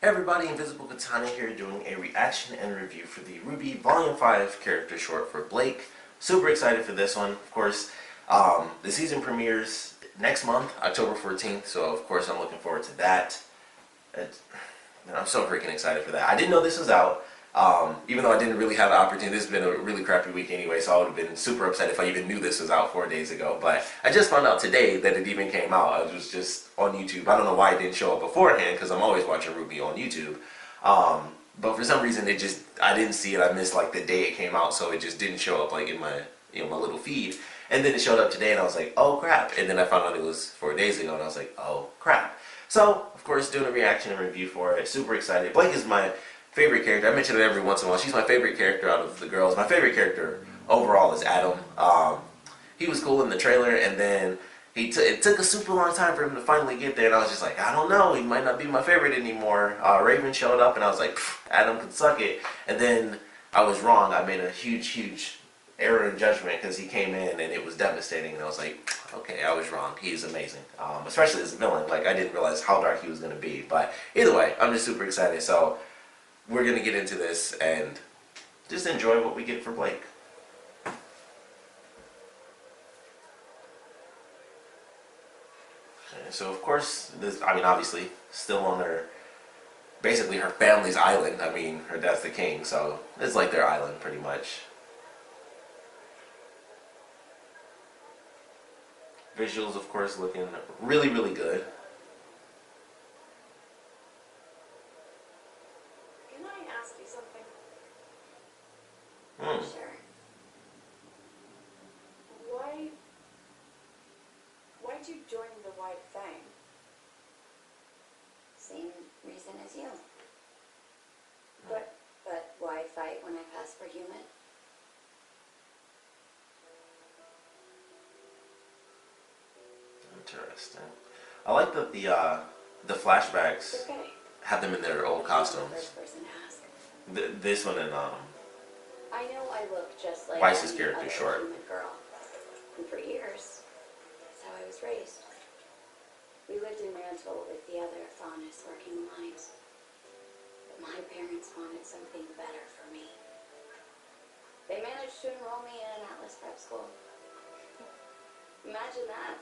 Hey everybody, Invisiblekatana here doing a reaction and review for the RWBY Volume 5 character short for Blake. Super excited for this one. Of course, the season premieres next month, October 14th, so of course I'm looking forward to that. I'm so freaking excited for that. I didn't know this was out, even though I didn't really have the opportunity. This has been a really crappy week anyway, so I would have been super upset if I even knew this was out 4 days ago. But I just found out today that it even came out. I was just on YouTube. I don't know why it didn't show up beforehand, because I'm always watching RWBY on YouTube. But for some reason, I didn't see it. I missed like the day it came out, so it just didn't show up like in my my little feed. And then it showed up today, and I was like, oh crap. And then I found out it was 4 days ago, and I was like, oh crap. So, of course, doing a reaction and review for it. Super excited. Blake is my favorite character. I mention it every once in a while. She's my favorite character out of the girls. My favorite character overall is Adam. He was cool in the trailer, and then it took a super long time for him to finally get there, and I was just like, I don't know, he might not be my favorite anymore. Raven showed up, and I was like, Adam could suck it. And then I was wrong. I made a huge error in judgment because he came in and it was devastating, and I was like, okay, I was wrong. He's amazing, especially as a villain. Like, I didn't realize how dark he was going to be. But either way, I'm just super excited. So we're going to get into this and just enjoy what we get for Blake. Okay, so of course, obviously, still on basically her family's island. I mean, her dad's the king, so it's like their island pretty much. Visuals, of course, looking really good. Can I ask you something? Sure. Why'd you join the White Fang? Same reason as you. But But why fight when I pass for human? Interesting. I like that the flashbacks okay. have them in their old costumes. First person to ask. This one and I know I look just like Weiss's any character, other short. human girl. And for years, that's how I was raised. We lived in Mantle with the other Faunus working the mines. But my parents wanted something better for me. They managed to enroll me in an Atlas prep school. Imagine that.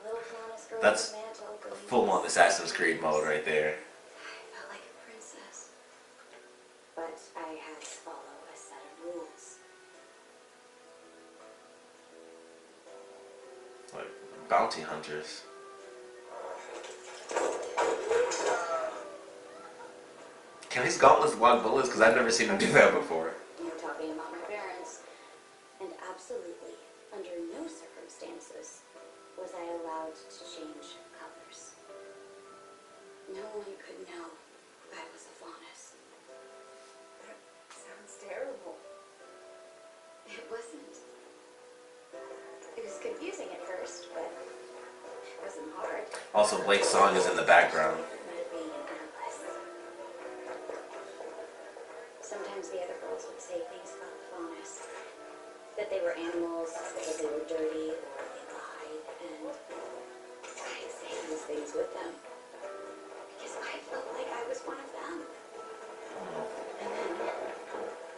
Little Faunus girl That's in Mantle going full-on Assassin's Creed mode right there. I felt like a princess. But I had to follow a set of rules. Like bounty hunters. Can these gauntlets block bullets? Because I've never seen them do that before. You're talking about my parents. And absolutely, under no circumstances, was I allowed to change colors. No one could know I was a Faunus. That sounds terrible. It wasn't. It was confusing at first, but it wasn't hard. Also, Blake's song is in the background. About being an Atlas. Sometimes the other girls would say things about the Faunus. That they were animals, that they were dirty, or they lied, and I'd say these things with them. Because I felt like I was one of them. And then,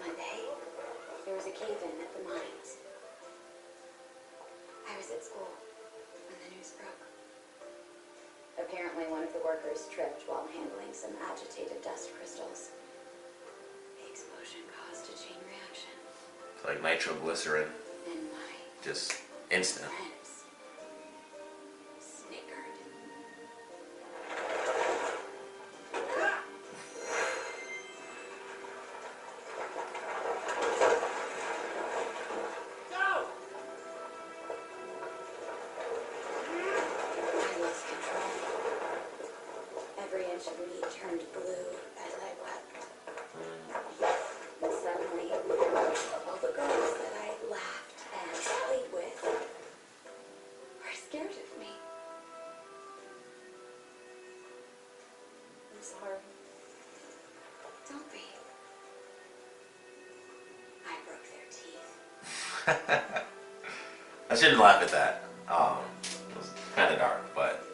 one day, there was a cave-in at the mines. I was at school when the news broke. Apparently one of the workers tripped while handling some agitated dust crystals. The explosion caused a chain reaction. It's like nitroglycerin. And my Just instant. friends snickered. I lost control. Every inch of me turned blue as I wept. And suddenly, all the girls that I laughed and played with were scared of me. I'm sorry. Don't be. I broke their teeth. I shouldn't laugh at that. It was kind of dark, but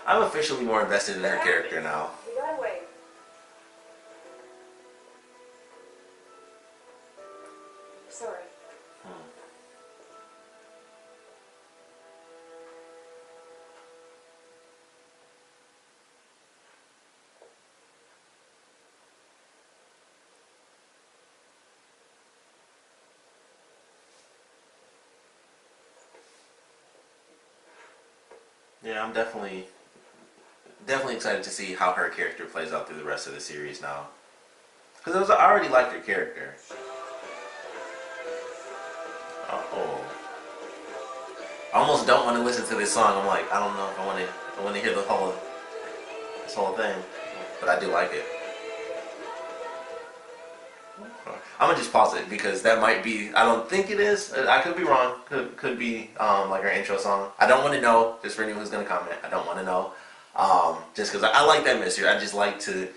I'm officially more invested in her character now. We got away. Sorry. Yeah, I'm definitely excited to see how her character plays out through the rest of the series now. Because I already liked her character. Oh. I almost don't want to listen to this song. I'm like, I don't know if I want to hear this whole thing. But I do like it. I'm gonna just pause it because that might be. I don't think it is. I could be wrong. Could be like our intro song. I don't want to know. Just for anyone who's gonna comment, I don't want to know. Just because I like that mystery. I just like to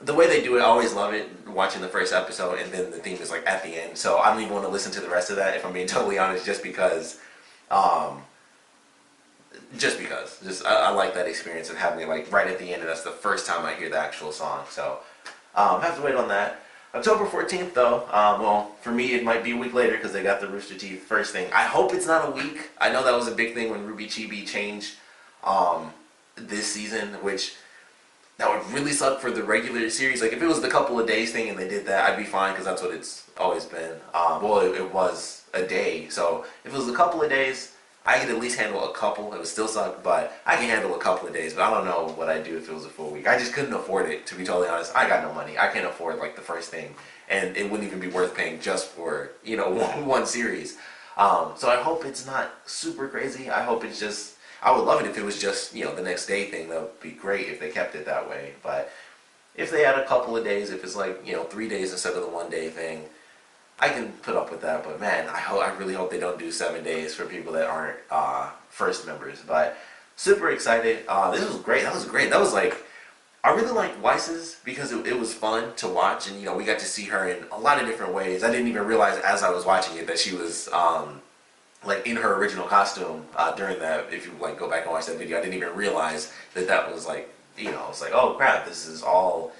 the way they do it. I always love it watching the first episode and then the theme is like at the end. So I don't even want to listen to the rest of that if I'm being totally honest. Just because. Just I like that experience of having it like right at the end, and that's the first time I hear the actual song. So have to wait on that. October 14th, though, well, for me, it might be a week later because they got the Rooster Teeth first thing. I hope it's not a week. I know that was a big thing when RWBY Chibi changed this season, which that would really suck for the regular series. Like, if it was the couple of days thing and they did that, I'd be fine because that's what it's always been. It was a day. So if it was a couple of days, I could at least handle a couple. It would still suck, but I can handle a couple of days. But I don't know what I'd do if it was a full week. I just couldn't afford it, to be totally honest. I got no money. I can't afford like the first thing, and it wouldn't even be worth paying just for one series. So I hope it's not super crazy. I hope it's just. I would love it if it was just the next day thing. That would be great if they kept it that way. But if they had a couple of days, if it's like 3 days instead of the 1 day thing, I can put up with that, but man, I really hope they don't do 7 days for people that aren't first members. But super excited. This was great. That was great. That was like, I really liked Weiss's because it was fun to watch, and we got to see her in a lot of different ways. I didn't even realize as I was watching it that she was like in her original costume during that. If you like go back and watch that video, I didn't even realize that was like it's like, oh crap, this is all.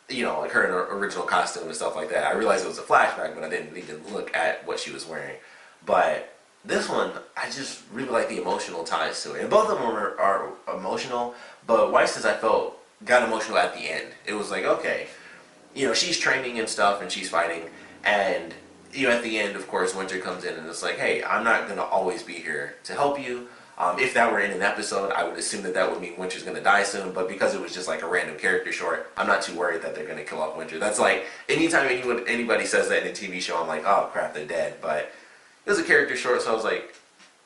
Like her in her original costume and stuff like that. I realized it was a flashback, but I didn't even look at what she was wearing. But this one, I just really like the emotional ties to it. And both of them are emotional, but Weiss's, I felt, got emotional at the end. It was like, okay, she's training and stuff, and she's fighting, and, at the end, of course, Winter comes in, and it's like, hey, I'm not going to always be here to help you. If that were in an episode, I would assume that would mean Winter's going to die soon, but because it was just like a random character short, I'm not too worried that they're going to kill off Winter. That's like, anytime anybody says that in a TV show, I'm like, oh crap, they're dead. But it was a character short, so I was like,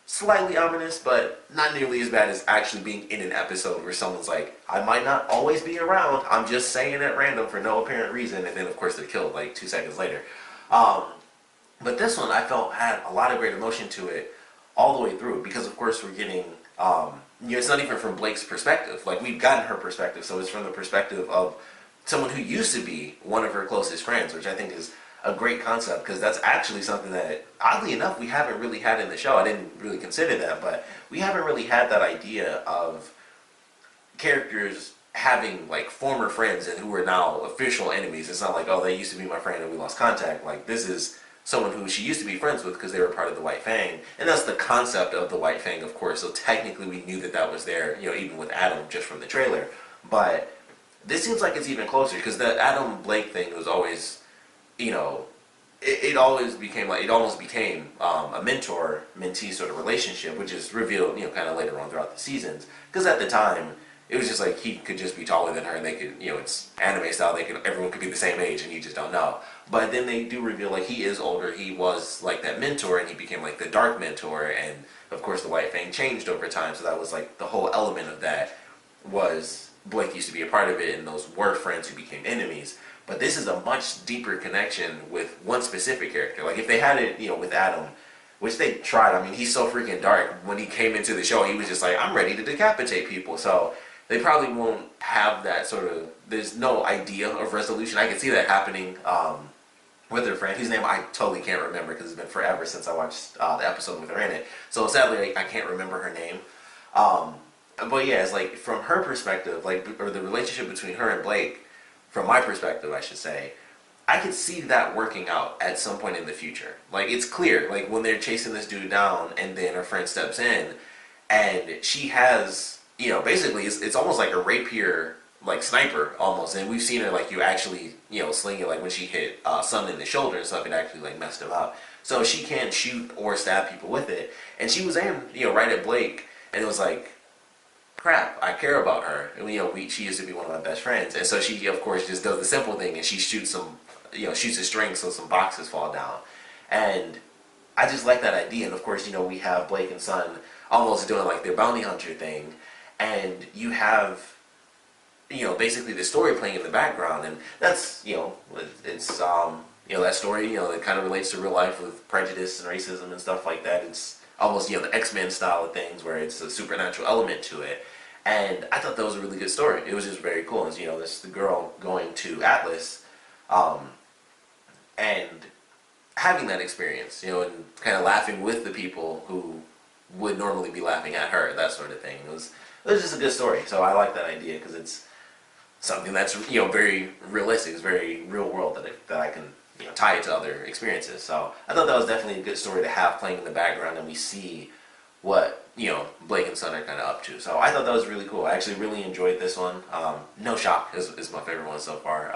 slightly ominous, but not nearly as bad as actually being in an episode where someone's like, I might not always be around, I'm just saying at random for no apparent reason, and then of course they're killed like 2 seconds later. But this one I felt had a lot of great emotion to it all the way through, because of course we're getting, it's not even from Blake's perspective. Like, we've gotten her perspective, so it's from the perspective of someone who used to be one of her closest friends, which I think is a great concept, because that's actually something that, oddly enough, we haven't really had in the show. I didn't really consider that, but we haven't really had that idea of characters having like former friends and who are now official enemies. It's not like, oh, they used to be my friend and we lost contact. Like, this is someone who she used to be friends with because they were part of the White Fang. And that's the concept of the White Fang, of course. So technically we knew that was there, even with Adam, just from the trailer. But this seems like it's even closer, because the Adam Blake thing was always, it almost became a mentor-mentee sort of relationship, which is revealed, kind of later on throughout the seasons. Because at the time, it was just like he could just be taller than her, and they could, it's anime style. Everyone could be the same age, and you just don't know. But then they do reveal like he is older. He was like that mentor, and he became like the dark mentor. And of course, the White Fang changed over time. So that was like the whole element of that was Blake used to be a part of it, and those were friends who became enemies. But this is a much deeper connection with one specific character. Like, if they had it, with Adam, which they tried. I mean, he's so freaking dark. When he came into the show, he was just like, I'm ready to decapitate people. So they probably won't have that sort of, there's no idea of resolution. I can see that happening with her friend, whose name I totally can't remember because it's been forever since I watched the episode with her in it. So sadly, I can't remember her name. but yeah, it's like from her perspective, like, or the relationship between her and Blake, from my perspective, I should say, I could see that working out at some point in the future. Like, it's clear, like, when they're chasing this dude down and then her friend steps in and she has, basically it's almost like a rapier, like, sniper almost. And we've seen her, like, you actually, sling it, like, when she hit Sun in the shoulder and stuff, it actually, like, messed him up. So she can shoot or stab people with it. And she was aimed, right at Blake, and it was like, crap, I care about her. And, she used to be one of my best friends. And so she, of course, just does the simple thing and she shoots some, shoots a string so some boxes fall down. And I just like that idea. And of course, we have Blake and Sun almost doing like their bounty hunter thing. And you have, basically the story playing in the background. And that's, it's, that story, it kind of relates to real life with prejudice and racism and stuff like that. It's almost, the X-Men style of things where it's a supernatural element to it. And I thought that was a really good story. It was just very cool. And, this the girl going to Atlas, and having that experience, and kind of laughing with the people who would normally be laughing at her, that sort of thing. It was just a good story. So I like that idea because it's something that's, very realistic. It's very real world that I can, tie it to other experiences. So I thought that was definitely a good story to have playing in the background, and we see what, Blake and Sun are kind of up to. So I thought that was really cool. I actually really enjoyed this one. No Shock is my favorite one so far.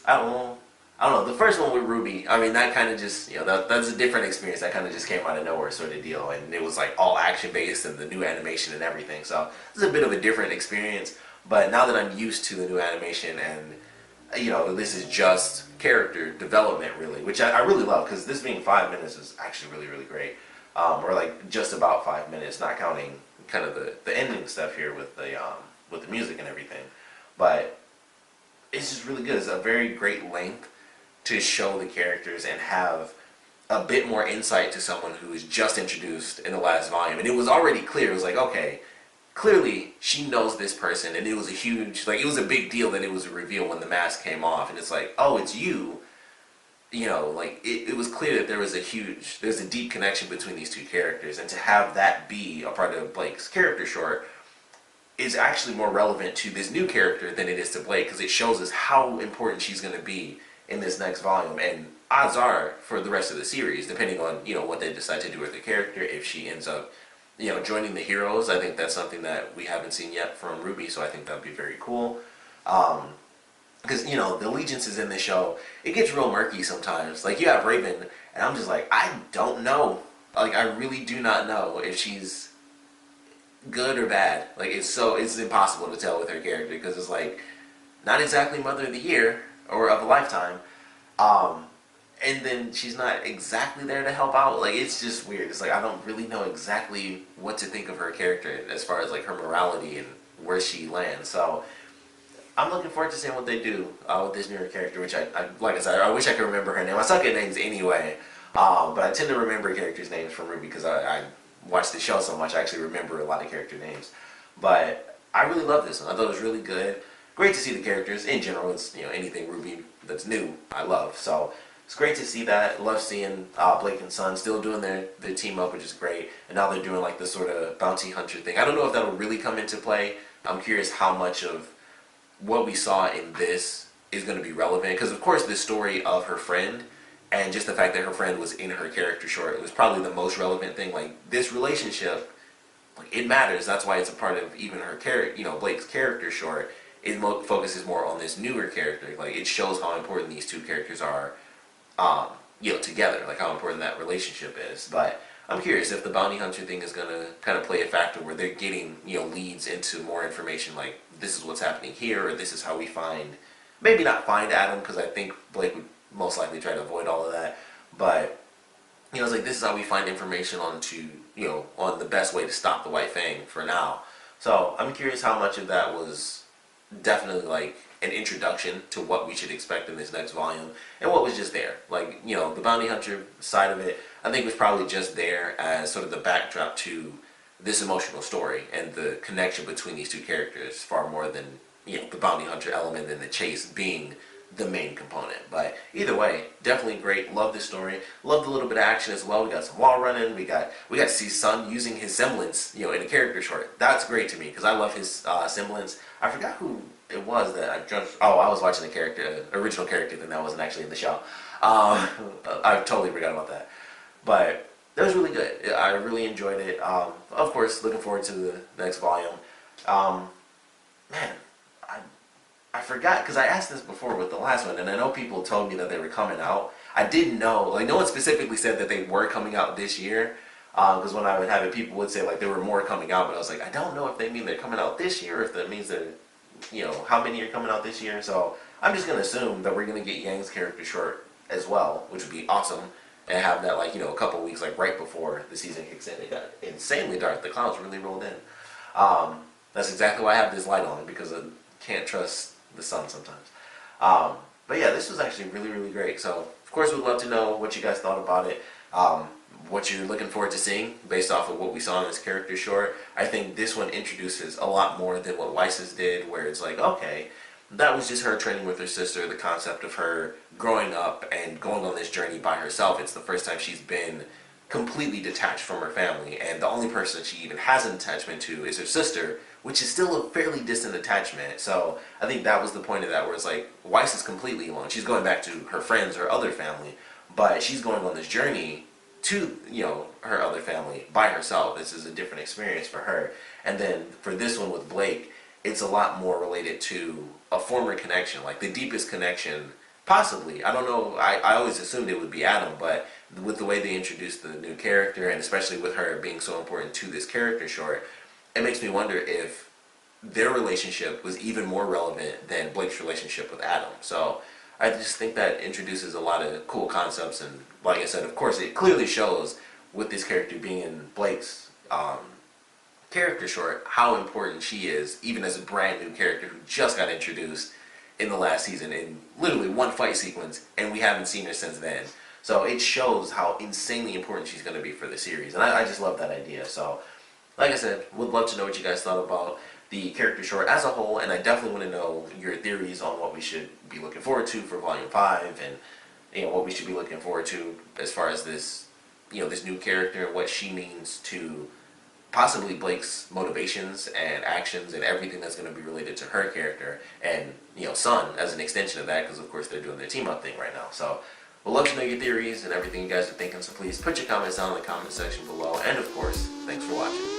I don't know. The first one with RWBY, I mean, that kind of just, that's a different experience. That kind of just came out of nowhere sort of deal. And it was like all action based and the new animation and everything. So it's a bit of a different experience. But now that I'm used to the new animation and, this is just character development really, which I really love, because this being 5 minutes is actually really, really great. Or like just about 5 minutes, not counting kind of the ending stuff here with the music and everything. But it's just really good. It's a very great length to show the characters and have a bit more insight to someone who is just introduced in the last volume. And it was already clear. It was like, okay, clearly she knows this person, and it was it was a big deal that it was a reveal when the mask came off, and it's like, oh, it's you. It was clear that there's a deep connection between these two characters, and to have that be a part of Blake's character short is actually more relevant to this new character than it is to Blake, because it shows us how important she's going to be in this next volume, and odds are for the rest of the series, depending on, what they decide to do with the character, if she ends up, joining the heroes. I think that's something that we haven't seen yet from RWBY, so I think that would be very cool. Because, the allegiances in this show, it gets real murky sometimes. Like, you have Raven, and I'm just like, I don't know. Like, I really do not know if she's good or bad. Like, it's impossible to tell with her character, because it's like, not exactly Mother of the Year, or of a lifetime. And then she's not exactly there to help out. Like, it's just weird. It's like, I don't really know exactly what to think of her character as far as, like, her morality and where she lands. So I'm looking forward to seeing what they do with this newer character, which I like I said, I wish I could remember her name. I suck at names anyway, but I tend to remember characters' names from RWBY because I watch the show so much. I actually remember a lot of character names. But I really love this one. I thought it was really good. Great to see the characters. In general, it's, anything RWBY that's new, I love. So it's great to see that. Love seeing Blake and Sun still doing their team up, which is great. And now they're doing like this sort of bounty hunter thing. I don't know if that'll really come into play. I'm curious how much of what we saw in this is going to be relevant. Because of course the story of her friend and just the fact that her friend was in her character short, it was probably the most relevant thing. Like, this relationship, like, it matters. That's why it's a part of even her character, Blake's character short. It focuses more on this newer character. Like, it shows how important these two characters are, together. Like, how important that relationship is. But I'm curious if the bounty hunter thing is going to kind of play a factor where they're getting, leads into more information. Like, this is what's happening here, or this is how we maybe not find Adam, because I think Blake would most likely try to avoid all of that. But, it's like, this is how we find information on the best way to stop the White Fang for now. So I'm curious how much of that was definitely like an introduction to what we should expect in this next volume, and what was just there. Like, the bounty hunter side of it, I think was probably just there as sort of the backdrop to this emotional story and the connection between these two characters, far more than, the bounty hunter element and the chase being the main component. But either way, definitely great. Love the story. Love the little bit of action as well. We got some wall running. We got to see Sun using his semblance, in a character short. That's great to me because I love his semblance. I forgot who it was that I just. Oh, I was watching the original character thing that wasn't actually in the show. I totally forgot about that. But that was really good. I really enjoyed it. Of course, looking forward to the next volume. Man, I forgot, because I asked this before with the last one, and I know people told me that they were coming out. I didn't know, like, no one specifically said that they were coming out this year, because when I would have it, people would say, like, there were more coming out, but I was like, I don't know if they mean they're coming out this year, or if that means they're, how many are coming out this year, so I'm just going to assume that we're going to get Yang's character short as well, which would be awesome, and have that, like, a couple weeks, like, right before the season kicks in. It got insanely dark. The clouds really rolled in. That's exactly why I have this light on, because I can't trust the sun sometimes. But yeah, this was actually really, really great. So, of course, we'd love to know what you guys thought about it, what you're looking forward to seeing based off of what we saw in this character short. I think this one introduces a lot more than what Weiss's did, where it's like, okay, that was just her training with her sister, the concept of her growing up and going on this journey by herself. It's the first time she's been completely detached from her family, and the only person she even has an attachment to is her sister, which is still a fairly distant attachment. So I think that was the point of that, where it's like, Weiss is completely alone. She's going back to her friends, her other family, but she's going on this journey to, her other family by herself. This is a different experience for her. And then for this one with Blake, it's a lot more related to a former connection, like the deepest connection possibly. I don't know, I always assumed it would be Adam, but with the way they introduced the new character, and especially with her being so important to this character short, it makes me wonder if their relationship was even more relevant than Blake's relationship with Adam. So I just think that introduces a lot of cool concepts, and like I said, of course, it clearly shows with this character being in Blake's character short how important she is, even as a brand new character who just got introduced in the last season in literally one fight sequence, and we haven't seen her since then. So it shows how insanely important she's going to be for the series, and I just love that idea. So like I said, would love to know what you guys thought about the character short as a whole, and I definitely want to know your theories on what we should be looking forward to for Volume 5, and what we should be looking forward to as far as this, this new character and what she means to possibly Blake's motivations and actions and everything that's going to be related to her character, and, Sun as an extension of that, because of course they're doing their team-up thing right now. So we'd love to know your theories and everything you guys are thinking, so please put your comments down in the comment section below, and of course, thanks for watching.